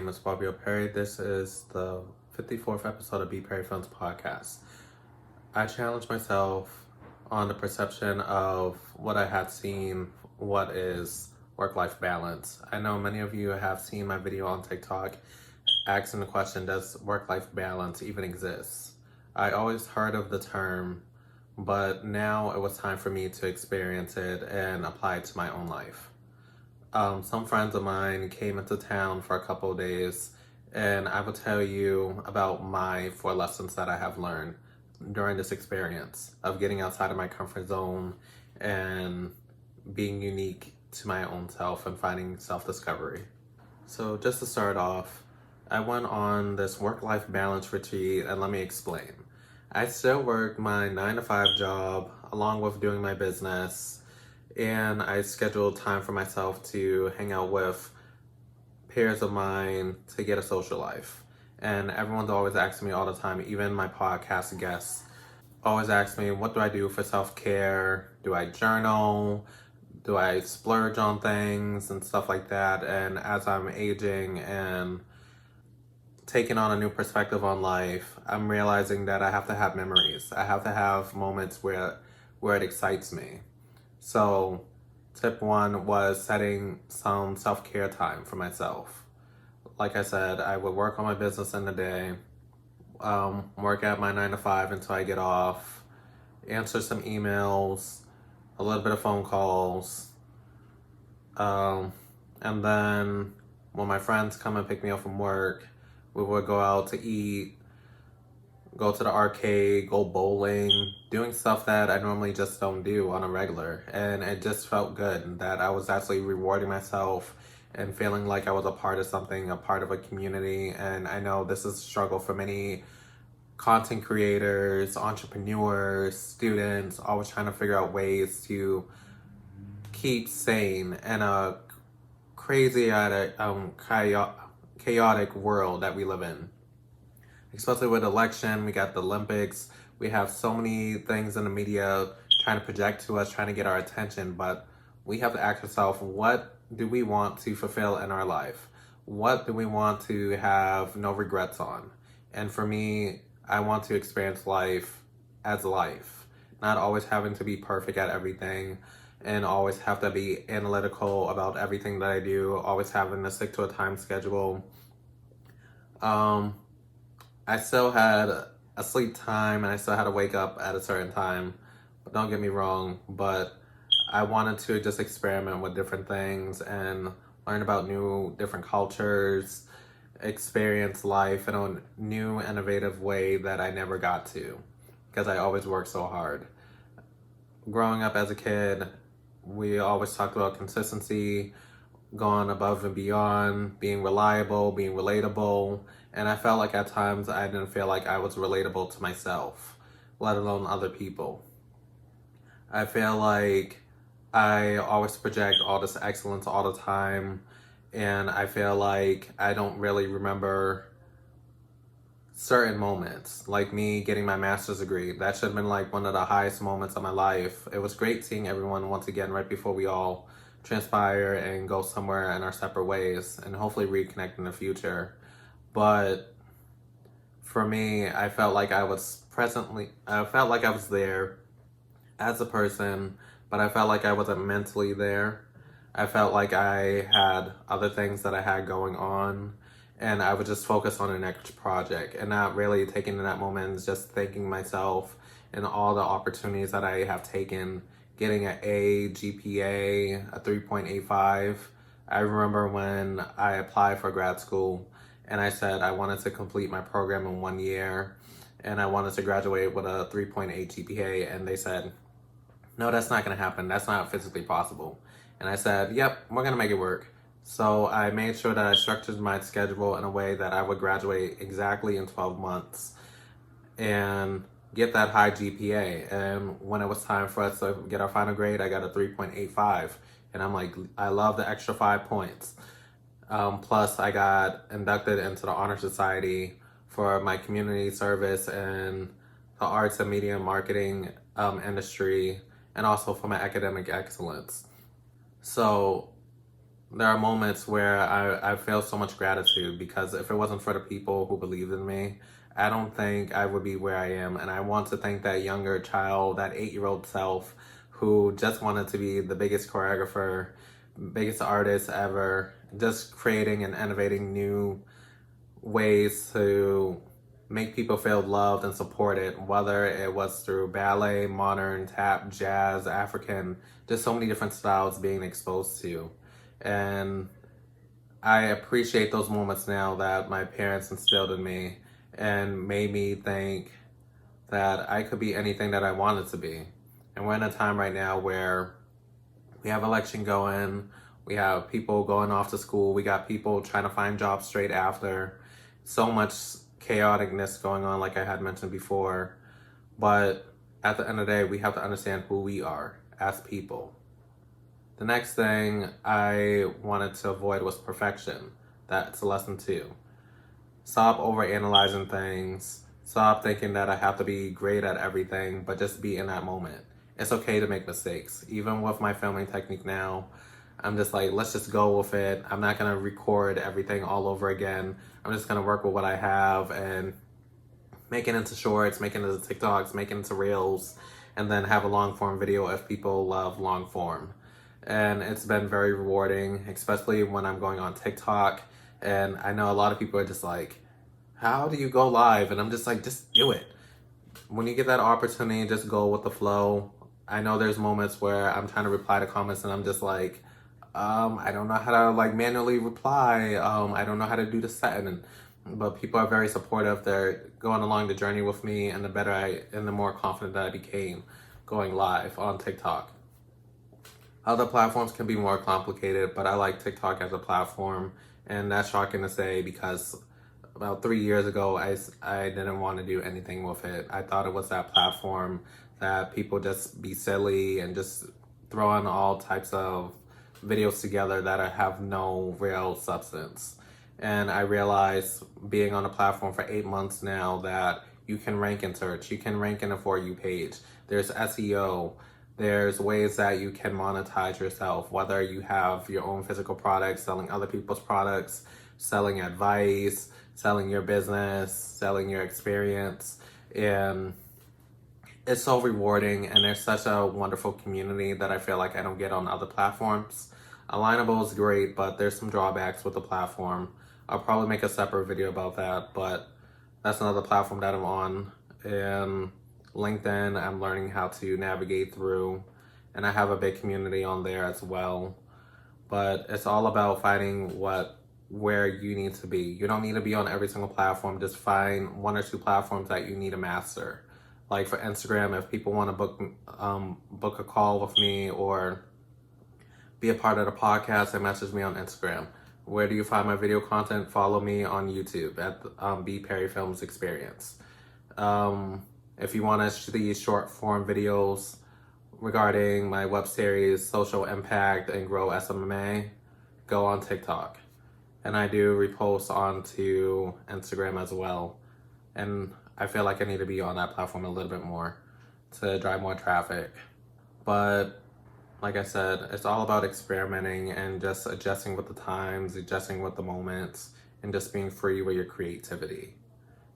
name is Perry. This is the 54th episode of BPerryFilms Podcast. I challenged myself on the perception of what I had seen, what is work-life balance. I know many of you have seen my video on TikTok asking the question, does work-life balance even exist? I always heard of the term, but now it was time for me to experience it and apply it to my own life. Some friends of mine came into town for a couple of days, and I will tell you about my 4 lessons that I have learned during this experience of getting outside of my comfort zone and being unique to my own self and finding self-discovery. So just to start off, I went on this work-life balance retreat, and let me explain. I still work my 9-to-5 job along with doing my business, and I scheduled time for myself to hang out with peers of mine to get a social life. And everyone's always asking me all the time, even my podcast guests always ask me, what do I do for self-care? Do I journal? Do I splurge on things and stuff like that? And as I'm aging and taking on a new perspective on life, I'm realizing that I have to have memories. I have to have moments where it excites me. So tip 1 was setting some self-care time for myself. Like I said, I would work on my business in the day, work at my 9-to-5 until I get off, answer some emails, a little bit of phone calls, and then when my friends come and pick me up from work, we would go out to eat, go to the arcade, go bowling, doing stuff that I normally just don't do on a regular. And it just felt good that I was actually rewarding myself and feeling like I was a part of something, a part of a community. And I know this is a struggle for many content creators, entrepreneurs, students, always trying to figure out ways to keep sane in a crazy, chaotic world that we live in. Especially with election, we got the Olympics. We have so many things in the media trying to project to us, trying to get our attention, but we have to ask ourselves, what do we want to fulfill in our life? What do we want to have no regrets on? And for me, I want to experience life as life, not always having to be perfect at everything and always have to be analytical about everything that I do, always having to stick to a time schedule. I still had a sleep time and I still had to wake up at a certain time. But don't get me wrong, but I wanted to just experiment with different things and learn about different cultures, experience life in a new, innovative way that I never got to because I always worked so hard. Growing up as a kid, we always talked about consistency, going above and beyond, being reliable, being relatable. And I felt like at times I didn't feel like I was relatable to myself, let alone other people. I feel like I always project all this excellence all the time, and I feel like I don't really remember certain moments, like me getting my master's degree. That should have been like one of the highest moments of my life. It was great seeing everyone once again right before we all transpire and go somewhere in our separate ways and hopefully reconnect in the future. But for me, I felt like I was there as a person, but I felt like I wasn't mentally there. I felt like I had other things that I had going on, and I would just focus on the next project and not really taking in that moment and just thanking myself and all the opportunities that I have taken, getting an A, GPA, a 3.85. I remember when I applied for grad school and I said I wanted to complete my program in 1 year and I wanted to graduate with a 3.8 GPA, and they said, no, that's not going to happen. That's not physically possible. And I said, yep, we're going to make it work. So I made sure that I structured my schedule in a way that I would graduate exactly in 12 months and get that high GPA. And when it was time for us to get our final grade, I got a 3.85. And I'm like, I love the extra 5 points. Plus, I got inducted into the Honor Society for my community service and the arts and media and marketing industry, and also for my academic excellence. So there are moments where I feel so much gratitude, because if it wasn't for the people who believed in me, I don't think I would be where I am. And I want to thank that younger child, that 8-year-old self, who just wanted to be the biggest choreographer, biggest artist ever, just creating and innovating new ways to make people feel loved and supported, whether it was through ballet, modern, tap, jazz, African, just so many different styles being exposed to. And I appreciate those moments now that my parents instilled in me and made me think that I could be anything that I wanted to be. And we're in a time right now where we have election going, we have people going off to school, we got people trying to find jobs straight after. So much chaoticness going on, like I had mentioned before. But at the end of the day, we have to understand who we are as people. The next thing I wanted to avoid was perfection. That's lesson 2. Stop overanalyzing things. Stop thinking that I have to be great at everything, but just be in that moment. It's okay to make mistakes. Even with my filming technique now, I'm just like, let's just go with it. I'm not going to record everything all over again. I'm just going to work with what I have and make it into shorts, make it into TikToks, make it into reels, and then have a long form video if people love long form. And it's been very rewarding, especially when I'm going on TikTok. And I know a lot of people are just like, how do you go live? And I'm just like, just do it. When you get that opportunity, just go with the flow. I know there's moments where I'm trying to reply to comments and I'm just like, I don't know how to like manually reply. I don't know how to do the setting. But people are very supportive. They're going along the journey with me, and the more confident that I became going live on TikTok. Other platforms can be more complicated, but I like TikTok as a platform, and that's shocking to say because about 3 years ago, I didn't want to do anything with it. I thought it was that platform that people just be silly and just throw in all types of videos together that have no real substance. And I realized being on a platform for 8 months now that you can rank in search, you can rank in a For You page. There's SEO. There's ways that you can monetize yourself, whether you have your own physical products, selling other people's products, selling advice, selling your business, selling your experience. And it's so rewarding, and there's such a wonderful community that I feel like I don't get on other platforms. Alignable is great, but there's some drawbacks with the platform. I'll probably make a separate video about that, but that's another platform that I'm on. And LinkedIn, I'm learning how to navigate through, and I have a big community on there as well. But it's all about finding where you need to be. You don't need to be on every single platform. Just find 1 or 2 platforms that you need to master. Like for Instagram, if people want to book a call with me or be a part of the podcast, they message me on Instagram. Where do you find my video content? Follow me on YouTube at BPerryFilms Experience. If you want to see short form videos regarding my web series, Social Impact and Grow SMMA, go on TikTok. And I do repost onto Instagram as well. And I feel like I need to be on that platform a little bit more to drive more traffic. But like I said, it's all about experimenting and just adjusting with the times, adjusting with the moments, and just being free with your creativity.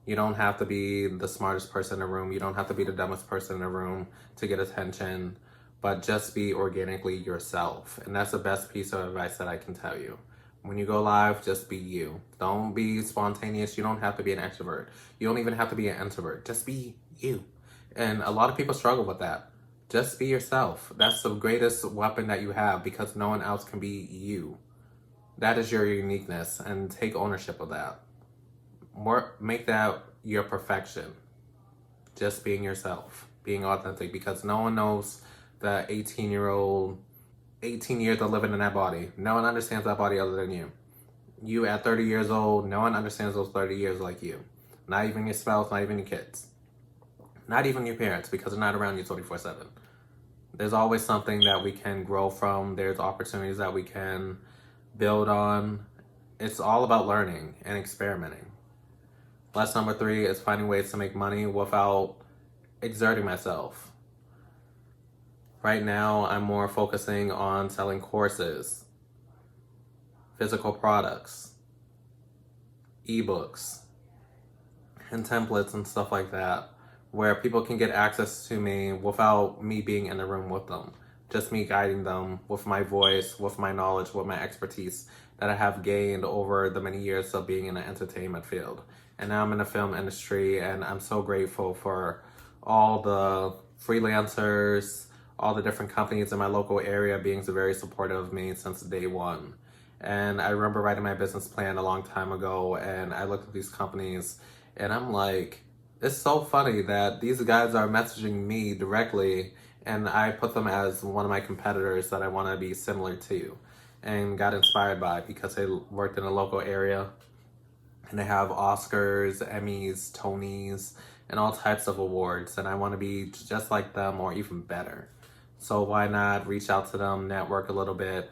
You don't have to be the smartest person in the room. You don't have to be the dumbest person in the room to get attention, but just be organically yourself. And that's the best piece of advice that I can tell you. When you go live, just be you. Don't be spontaneous. You don't have to be an extrovert. You don't even have to be an introvert. Just be you. And a lot of people struggle with that. Just be yourself. That's the greatest weapon that you have, because no one else can be you. That is your uniqueness, and take ownership of that. Make that your perfection. Just being yourself, being authentic, because no one knows the 18-year-old, 18 years of living in that body. No one understands that body other than you. You at 30 years old, no one understands those 30 years like you. Not even your spouse, not even your kids. Not even your parents, because they're not around you 24/7. There's always something that we can grow from. There's opportunities that we can build on. It's all about learning and experimenting. Lesson number 3 is finding ways to make money without exerting myself. Right now, I'm more focusing on selling courses. physical products, ebooks, and templates and stuff like that, where people can get access to me without me being in the room with them. Just me guiding them with my voice, with my knowledge, with my expertise that I have gained over the many years of being in the entertainment field. And now I'm in the film industry, and I'm so grateful for all the freelancers, all the different companies in my local area being very supportive of me since day one. And I remember writing my business plan a long time ago, and I looked at these companies and I'm like, it's so funny that these guys are messaging me directly, and I put them as one of my competitors that I want to be similar to and got inspired by, because they worked in a local area and they have Oscars, Emmys, Tonys, and all types of awards, and I want to be just like them or even better. So why not reach out to them, network a little bit,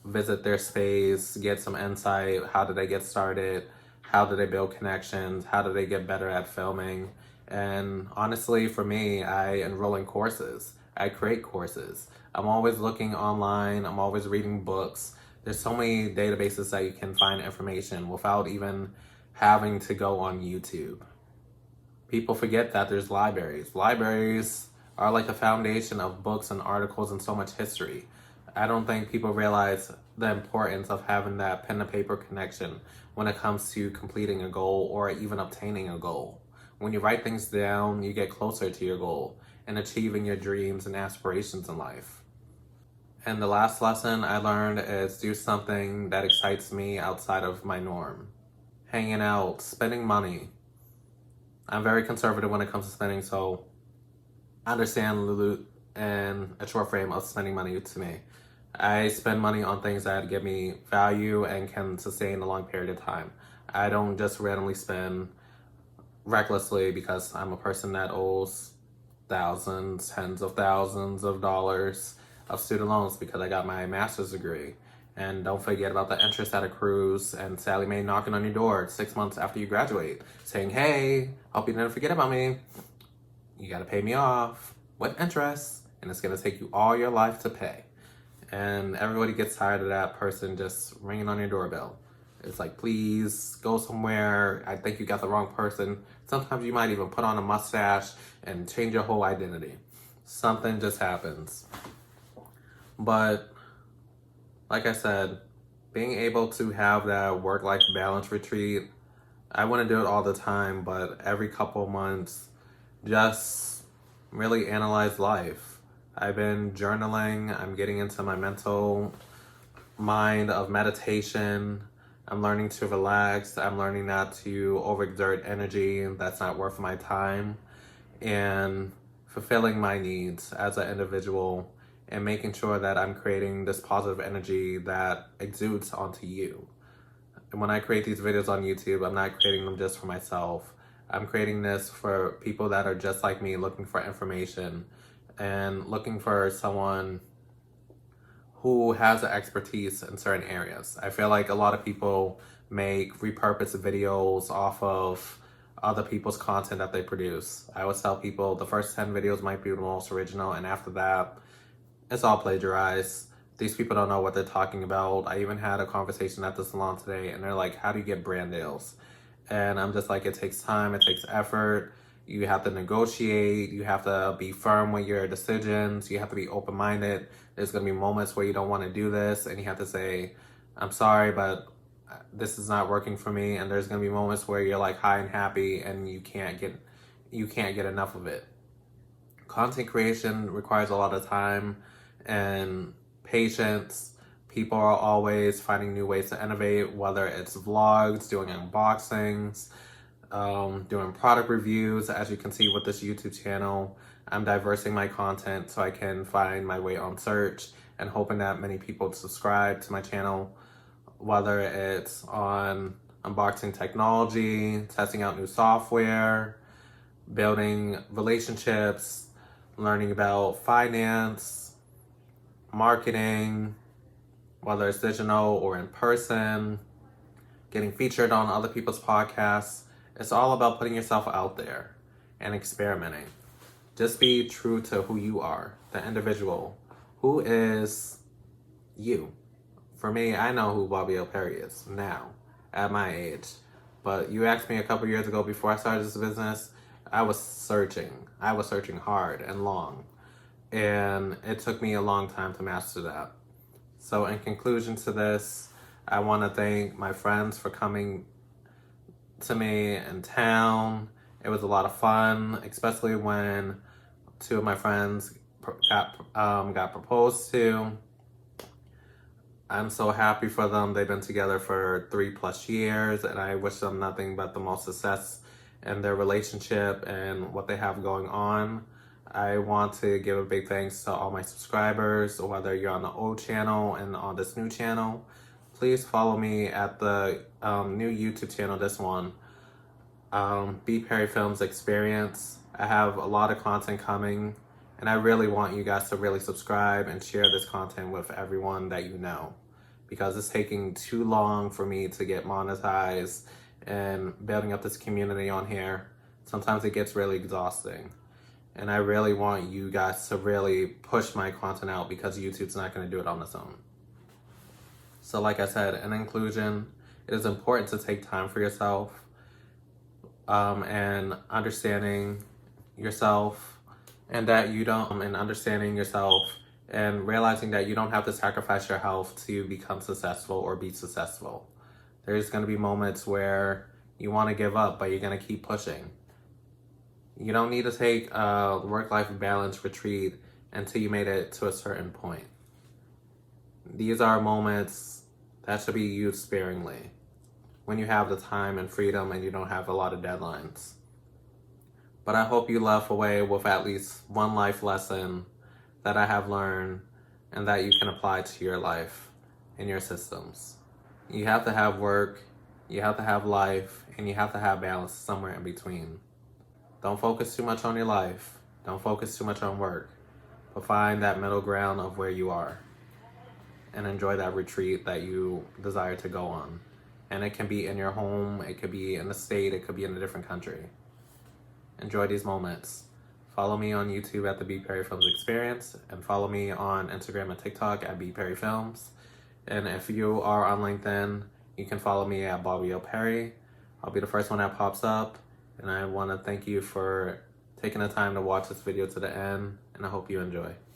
visit their space, get some insight. How did they get started? How did they build connections? How did they get better at filming? And honestly, for me, I enroll in courses. I create courses. I'm always looking online. I'm always reading books. There's so many databases that you can find information without even having to go on YouTube. People forget that there's libraries. Libraries are like the foundation of books and articles and so much history. I don't think people realize the importance of having that pen to paper connection when it comes to completing a goal or even obtaining a goal. When you write things down, you get closer to your goal and achieving your dreams and aspirations in life. And the last lesson I learned is do something that excites me outside of my norm. Hanging out, spending money. I'm very conservative when it comes to spending, so I understand Lulu and a short frame of spending money to me. I spend money on things that give me value and can sustain a long period of time. I don't just randomly spend recklessly because I'm a person that owes thousands, tens of thousands of dollars of student loans because I got my master's degree. And don't forget about the interest that accrues and Sally Mae knocking on your door 6 months after you graduate saying, hey, hope you didn't forget about me. You got to pay me off with interest, and it's going to take you all your life to pay. And everybody gets tired of that person just ringing on your doorbell. It's like, please go somewhere. I think you got the wrong person. Sometimes you might even put on a mustache and change your whole identity. Something just happens. But like I said, being able to have that work-life balance retreat, I want to do it all the time, but every couple of months, just really analyze life. I've been journaling. I'm getting into my mental mind of meditation. I'm learning to relax. I'm learning not to overexert energy that's not worth my time, and fulfilling my needs as an individual and making sure that I'm creating this positive energy that exudes onto you. And when I create these videos on YouTube, I'm not creating them just for myself. I'm creating this for people that are just like me, looking for information and looking for someone who has an expertise in certain areas. I feel like a lot of people make repurposed videos off of other people's content that they produce. I always tell people the first 10 videos might be the most original, and after that, it's all plagiarized. These people don't know what they're talking about. I even had a conversation at the salon today, and they're like, how do you get brand deals? And I'm just like, it takes time, it takes effort. You have to negotiate. You have to be firm with your decisions. You have to be open-minded. There's going to be moments where you don't want to do this, and you have to say, I'm sorry, but this is not working for me. And there's going to be moments where you're like high and happy, and you can't get enough of it. Content creation requires a lot of time and patience. People are always finding new ways to innovate, whether it's vlogs, doing unboxings, doing product reviews. As you can see with this YouTube channel, I'm diversing my content so I can find my way on search and hoping that many people subscribe to my channel, whether it's on unboxing technology, testing out new software, building relationships, learning about finance, marketing, whether it's digital or in person, getting featured on other people's podcasts. It's all about putting yourself out there and experimenting. Just be true to who you are, the individual. Who is you? For me, I know who Bobby Perry is now, at my age. But you asked me a couple years ago before I started this business, I was searching. I was searching hard and long. And it took me a long time to master that. So in conclusion to this, I want to thank my friends for coming to me in town. It was a lot of fun, especially when two of my friends got proposed to. I'm so happy for them. They've been together for 3+ years, and I wish them nothing but the most success in their relationship and what they have going on. I want to give a big thanks to all my subscribers, whether you're on the old channel and on this new channel. Please follow me at the new YouTube channel, this one, BPerryFilms Experience. I have a lot of content coming, and I really want you guys to really subscribe and share this content with everyone that you know, because it's taking too long for me to get monetized and building up this community on here. Sometimes it gets really exhausting. And I really want you guys to really push my content out, because YouTube's not going to do it on its own. So like I said, in conclusion, it is important to take time for yourself and understanding yourself, and that you don't, and understanding yourself and realizing that you don't have to sacrifice your health to become successful or be successful. There's going to be moments where you want to give up, but you're going to keep pushing. You don't need to take a work-life balance retreat until you made it to a certain point. These are moments that should be used sparingly, when you have the time and freedom and you don't have a lot of deadlines. But I hope you left away with at least one life lesson that I have learned and that you can apply to your life and your systems. You have to have work, you have to have life, and you have to have balance somewhere in between. Don't focus too much on your life. Don't focus too much on work. But find that middle ground of where you are and enjoy that retreat that you desire to go on. And it can be in your home, it could be in a state, it could be in a different country. Enjoy these moments. Follow me on YouTube at the BPerryFilms Experience, and follow me on Instagram and TikTok at BPerryFilms. And if you are on LinkedIn, you can follow me at Bobby Perry. I'll be the first one that pops up. And I want to thank you for taking the time to watch this video to the end, and I hope you enjoy.